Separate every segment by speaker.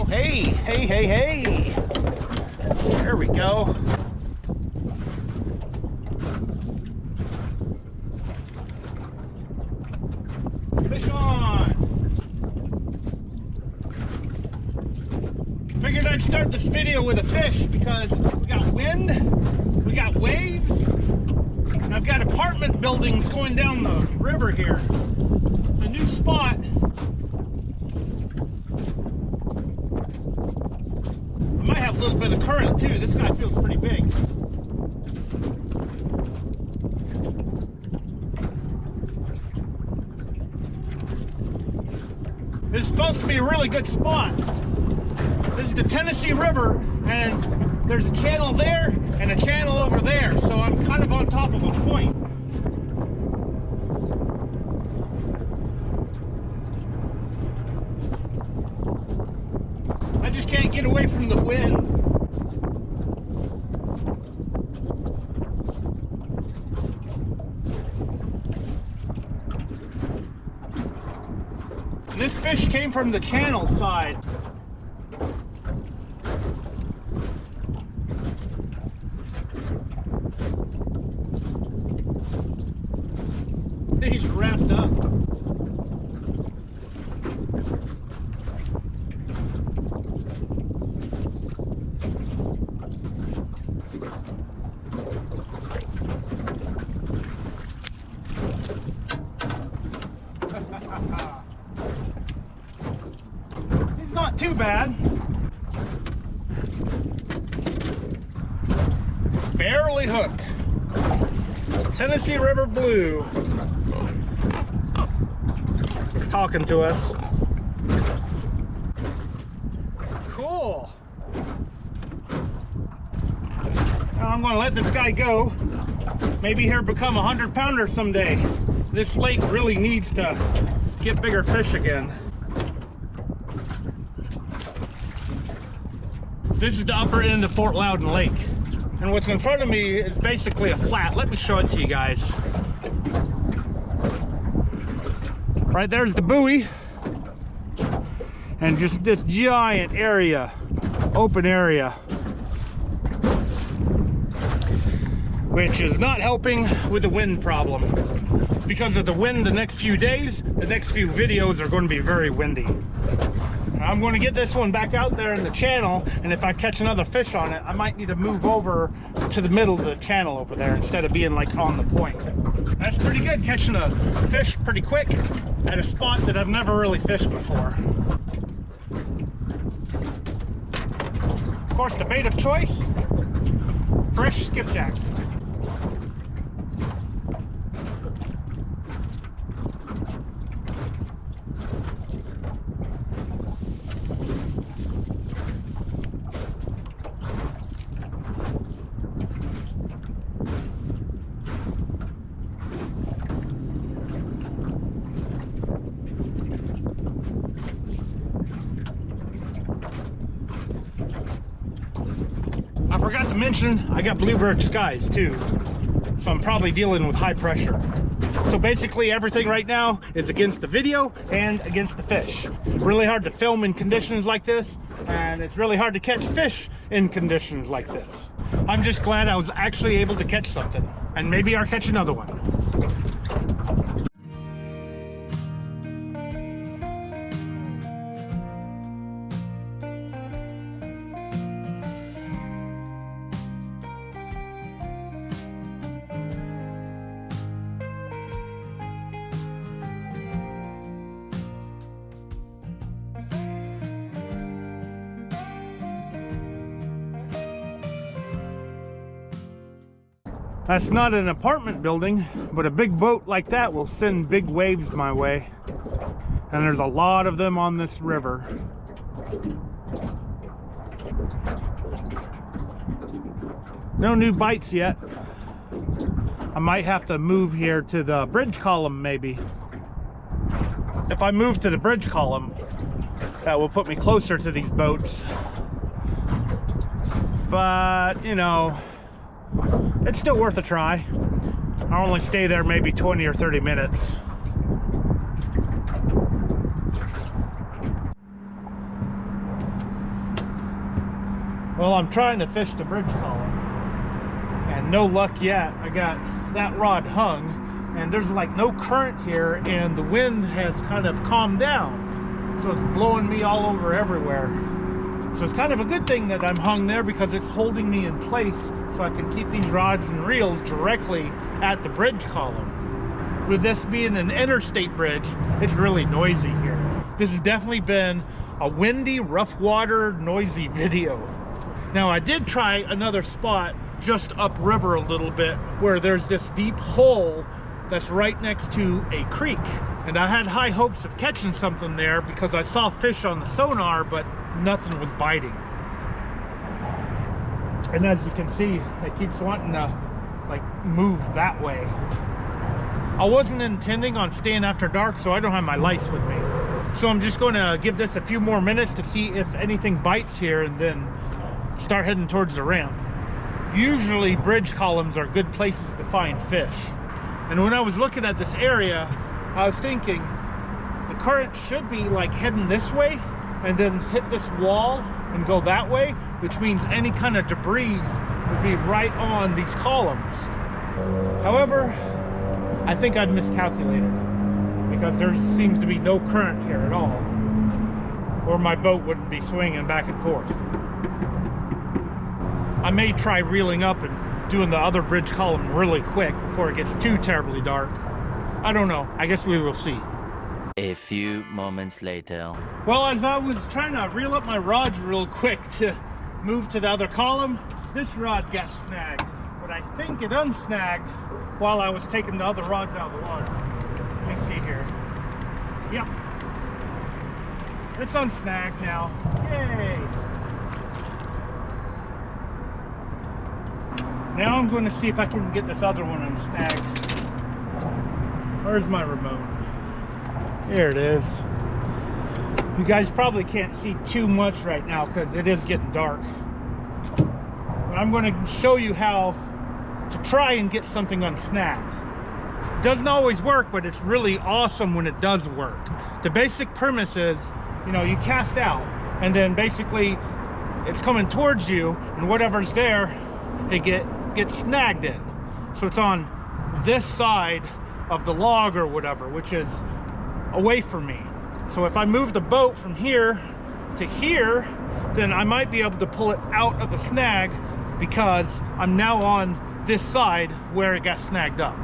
Speaker 1: Hey, hey, hey, hey. There we go. Fish on. Figured I'd start this video with a fish because we got wind, we got waves, and I've got apartment buildings going down the river here. It's a new spot. I might have a little bit of current too. This guy feels pretty big. This is supposed to be a really good spot. This is the Tennessee River, and there's a channel there and a channel over there, so I'm kind of on top of a point. I just can't get away from the wind. And this fish came from the channel side. He's wrapped up. He's not too bad. Barely hooked. Tennessee River Blue. Talking to us. Cool. Now I'm going to let this guy go. Maybe he'll become a 100-pounder someday. This lake really needs to get bigger fish again. This is the upper end of Fort Loudon Lake. And what's in front of me is basically a flat. Let me show it to you guys. Right there's the buoy. And just this giant area, open area. Which is not helping with the wind problem. Because of the wind the next few days, the next few videos are going to be very windy. I'm going to get this one back out there in the channel, and if I catch another fish on it, I might need to move over to the middle of the channel over there instead of being like on the point. That's pretty good, catching a fish pretty quick at a spot that I've never really fished before. Of course, the bait of choice, fresh skipjack. I forgot to mention, I got bluebird skies too, so I'm probably dealing with high pressure. So basically everything right now is against the video and against the fish. Really hard to film in conditions like this, and it's really hard to catch fish in conditions like this. I'm just glad I was actually able to catch something, and maybe I'll catch another one. That's not an apartment building, but a big boat like that will send big waves my way. And there's a lot of them on this river. No new bites yet. I might have to move here to the bridge column maybe. If I move to the bridge column, that will put me closer to these boats. But, you know, it's still worth a try. I'll only stay there maybe 20 or 30 minutes. Well, I'm trying to fish the bridge column, and no luck yet. I got that rod hung, and there's like no current here, and the wind has kind of calmed down, so it's blowing me all over everywhere. So it's kind of a good thing that I'm hung there, because it's holding me in place so I can keep these rods and reels directly at the bridge column. With this being an interstate bridge, it's really noisy here. This has definitely been a windy, rough water, noisy video. Now, I did try another spot just upriver a little bit, where there's this deep hole that's right next to a creek. And I had high hopes of catching something there because I saw fish on the sonar, but nothing was biting. And as you can see, it keeps wanting to like move that way. I wasn't intending on staying after dark, so I don't have my lights with me. So I'm just going to give this a few more minutes to see if anything bites here, and then start heading towards the ramp. Usually bridge columns are good places to find fish. And when I was looking at this area, I was thinking the current should be like heading this way and then hit this wall and go that way, which means any kind of debris would be right on these columns. However, I think I've miscalculated, because there seems to be no current here at all, or my boat wouldn't be swinging back and forth. I may try reeling up and doing the other bridge column really quick before it gets too terribly dark. I don't know. I guess we will see.
Speaker 2: A few moments later.
Speaker 1: Well, as I was trying to reel up my rods real quick to move to the other column, this rod got snagged. But I think it unsnagged while I was taking the other rods out of the water. Let me see here. Yep. It's unsnagged now. Yay! Now I'm going to see if I can get this other one unsnagged. Where's my remote? There it is. You guys probably can't see too much right now because it is getting dark. But I'm going to show you how to try and get something unsnagged. It doesn't always work, but it's really awesome when it does work. The basic premise is, you know, you cast out, and then basically it's coming towards you, and whatever's there, it gets snagged in. So it's on this side of the log or whatever, which is away from me. So if I move the boat from here to here, then I might be able to pull it out of the snag, because I'm now on this side where it got snagged up.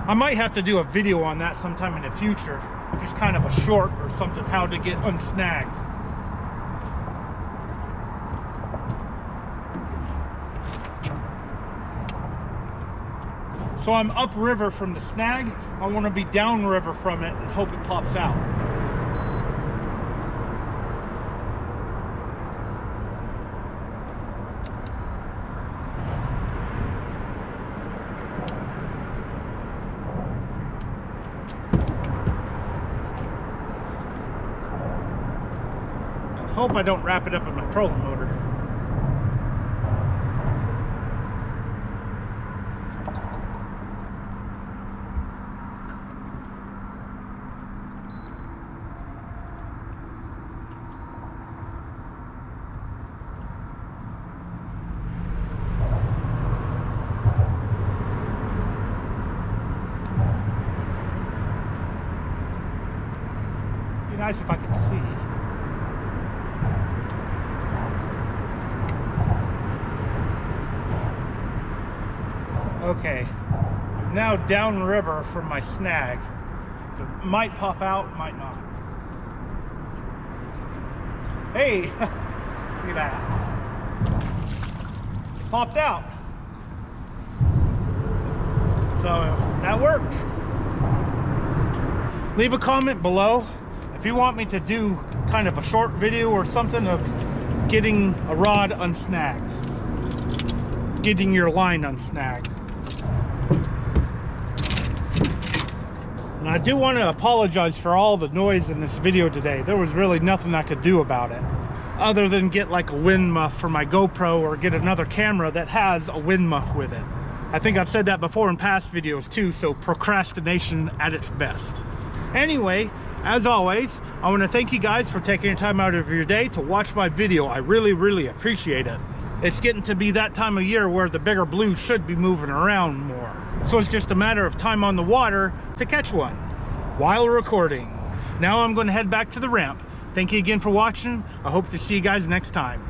Speaker 1: I might have to do a video on that sometime in the future, just kind of a short or something, how to get unsnagged. So I'm upriver from the snag. I want to be downriver from it and hope it pops out. And hope I don't wrap it up in my trolling motor. Nice if I could see. Okay, now downriver from my snag. So it might pop out, might not. Hey, look at that. Popped out. So that worked. Leave a comment below if you want me to do kind of a short video or something of getting a rod unsnagged, getting your line unsnagged. And I do want to apologize for all the noise in this video today. There was really nothing I could do about it, other than get like a wind muff for my GoPro, or get another camera that has a wind muff with it. I think I've said that before in past videos too, so procrastination at its best. Anyway, as always, I want to thank you guys for taking your time out of your day to watch my video. I really, really appreciate it. it's getting to be that time of year where the bigger blues should be moving around more. So it's just a matter of time on the water to catch one while recording. Now I'm going to head back to the ramp. Thank you again for watching. I hope to see you guys next time.